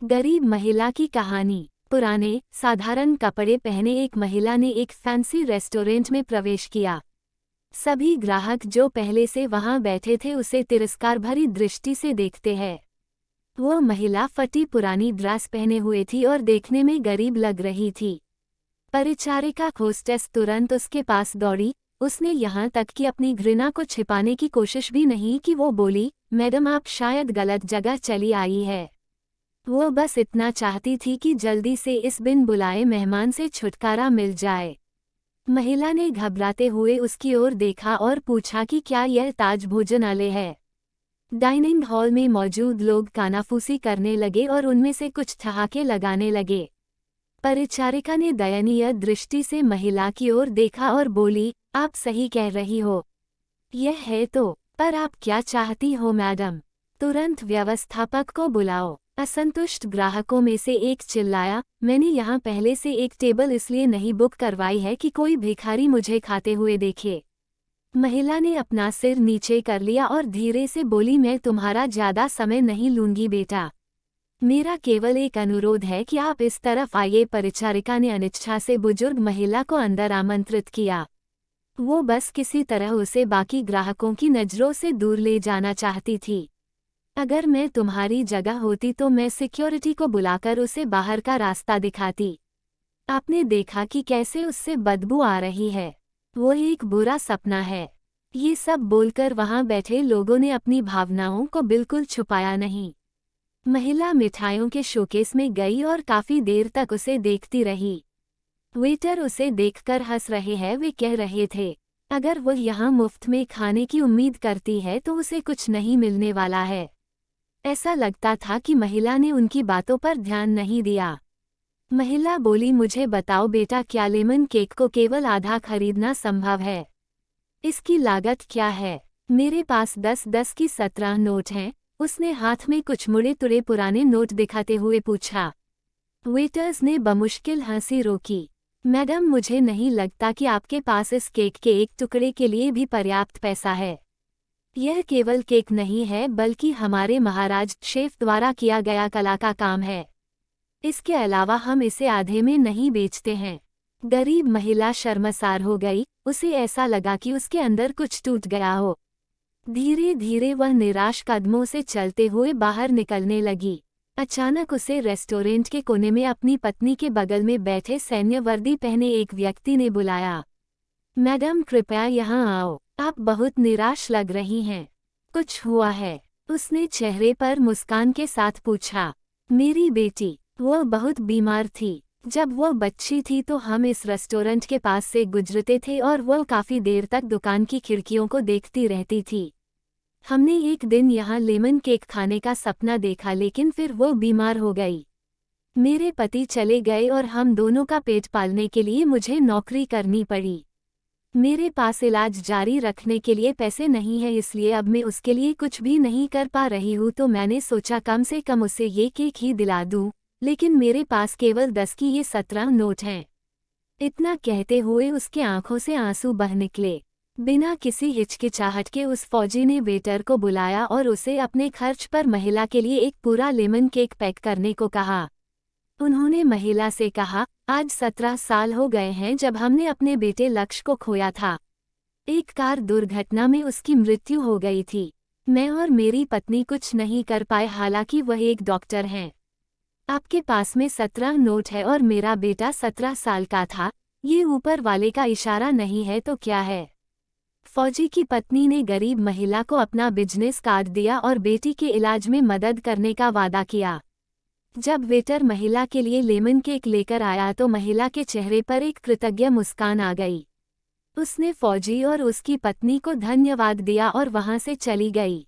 गरीब महिला की कहानी। पुराने साधारण कपड़े पहने एक महिला ने एक फैंसी रेस्टोरेंट में प्रवेश किया। सभी ग्राहक जो पहले से वहां बैठे थे उसे तिरस्कार भरी दृष्टि से देखते हैं। वो महिला फटी पुरानी ड्रेस पहने हुए थी और देखने में गरीब लग रही थी। परिचारिका होस्टेस तुरंत उसके पास दौड़ी। उसने यहाँ तक कि अपनी घृणा को छिपाने की कोशिश भी नहीं की। वो बोली, मैडम आप शायद गलत जगह चली आई है। वो बस इतना चाहती थी कि जल्दी से इस बिन बुलाए मेहमान से छुटकारा मिल जाए। महिला ने घबराते हुए उसकी ओर देखा और पूछा कि क्या यह ताज भोजनालय है। डाइनिंग हॉल में मौजूद लोग कानाफूसी करने लगे और उनमें से कुछ ठहाके लगाने लगे। परिचारिका ने दयनीय दृष्टि से महिला की ओर देखा और बोली, आप सही कह रही हो। यह है तो, पर आप क्या चाहती हो मैडम? तुरंत व्यवस्थापक को बुलाओ। असंतुष्ट ग्राहकों में से एक चिल्लाया, मैंने यहाँ पहले से एक टेबल इसलिए नहीं बुक करवाई है कि कोई भिखारी मुझे खाते हुए देखे। महिला ने अपना सिर नीचे कर लिया और धीरे से बोली, मैं तुम्हारा ज्यादा समय नहीं लूंगी बेटा। मेरा केवल एक अनुरोध है कि आप इस तरफ आइए। परिचारिका ने अनिच्छा से बुजुर्ग महिला को अंदर आमंत्रित किया। वो बस किसी तरह उसे बाकी ग्राहकों की नज़रों से दूर ले जाना चाहती थी। अगर मैं तुम्हारी जगह होती तो मैं सिक्योरिटी को बुलाकर उसे बाहर का रास्ता दिखाती। आपने देखा कि कैसे उससे बदबू आ रही है। वो एक बुरा सपना है। ये सब बोलकर वहां बैठे लोगों ने अपनी भावनाओं को बिल्कुल छुपाया नहीं। महिला मिठाइयों के शोकेस में गई और काफी देर तक उसे देखती रही। वेटर उसे देखकर हंस रहे हैं। वे कह रहे थे, अगर वो यहाँ मुफ्त में खाने की उम्मीद करती है तो उसे कुछ नहीं मिलने वाला है। ऐसा लगता था कि महिला ने उनकी बातों पर ध्यान नहीं दिया। महिला बोली, मुझे बताओ बेटा, क्या लेमन केक को केवल आधा खरीदना संभव है? इसकी लागत क्या है? मेरे पास 10-10 की 17 नोट हैं। उसने हाथ में कुछ मुड़े तुड़े पुराने नोट दिखाते हुए पूछा। वेटर्स ने बमुश्किल हंसी रोकी। मैडम, मुझे नहीं लगता कि आपके पास इस केक के एक टुकड़े के लिए भी पर्याप्त पैसा है। यह केवल केक नहीं है बल्कि हमारे महाराज शेफ द्वारा किया गया कला का काम है। इसके अलावा हम इसे आधे में नहीं बेचते हैं। गरीब महिला शर्मसार हो गई। उसे ऐसा लगा कि उसके अंदर कुछ टूट गया हो। धीरे धीरे वह निराश कदमों से चलते हुए बाहर निकलने लगी। अचानक उसे रेस्टोरेंट के कोने में अपनी पत्नी के बगल में बैठे सैन्य वर्दी पहने एक व्यक्ति ने बुलाया। मैडम, कृपया यहाँ आओ। आप बहुत निराश लग रही हैं। कुछ हुआ है? उसने चेहरे पर मुस्कान के साथ पूछा। मेरी बेटी, वो बहुत बीमार थी। जब वो बच्ची थी तो हम इस रेस्टोरेंट के पास से गुजरते थे और वो काफी देर तक दुकान की खिड़कियों को देखती रहती थी। हमने एक दिन यहाँ लेमन केक खाने का सपना देखा, लेकिन फिर वो बीमार हो गई। मेरे पति चले गए और हम दोनों का पेट पालने के लिए मुझे नौकरी करनी पड़ी। मेरे पास इलाज जारी रखने के लिए पैसे नहीं है, इसलिए अब मैं उसके लिए कुछ भी नहीं कर पा रही हूँ। तो मैंने सोचा कम से कम उसे ये केक ही दिला दूँ, लेकिन मेरे पास केवल 10 की ये 17 नोट हैं। इतना कहते हुए उसके आंखों से आंसू बह निकले। बिना किसी हिचकिचाहट के उस फौजी ने वेटर को बुलाया और उसे अपने खर्च पर महिला के लिए एक पूरा लेमन केक पैक करने को कहा। उन्होंने महिला से कहा, आज 17 साल हो गए हैं जब हमने अपने बेटे लक्ष्य को खोया था। एक कार दुर्घटना में उसकी मृत्यु हो गई थी। मैं और मेरी पत्नी कुछ नहीं कर पाए, हालांकि वह एक डॉक्टर हैं। आपके पास में 17 नोट है और मेरा बेटा 17 साल का था। ये ऊपर वाले का इशारा नहीं है तो क्या है? फौजी की पत्नी ने गरीब महिला को अपना बिजनेस कार्ड दिया और बेटी के इलाज में मदद करने का वादा किया। जब वेटर महिला के लिए लेमन केक लेकर आया तो महिला के चेहरे पर एक कृतज्ञ मुस्कान आ गई। उसने फौजी और उसकी पत्नी को धन्यवाद दिया और वहां से चली गई।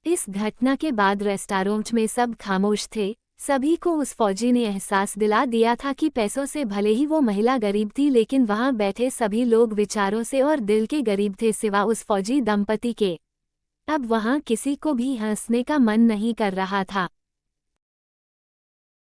इस घटना के बाद रेस्टोरेंट में सब खामोश थे। सभी को उस फौजी ने एहसास दिला दिया था कि पैसों से भले ही वो महिला गरीब थी, लेकिन वहां बैठे सभी लोग विचारों से और दिल के गरीब थे, सिवा उस फौजी दंपति के। अब वहां किसी को भी हंसने का मन नहीं कर रहा था।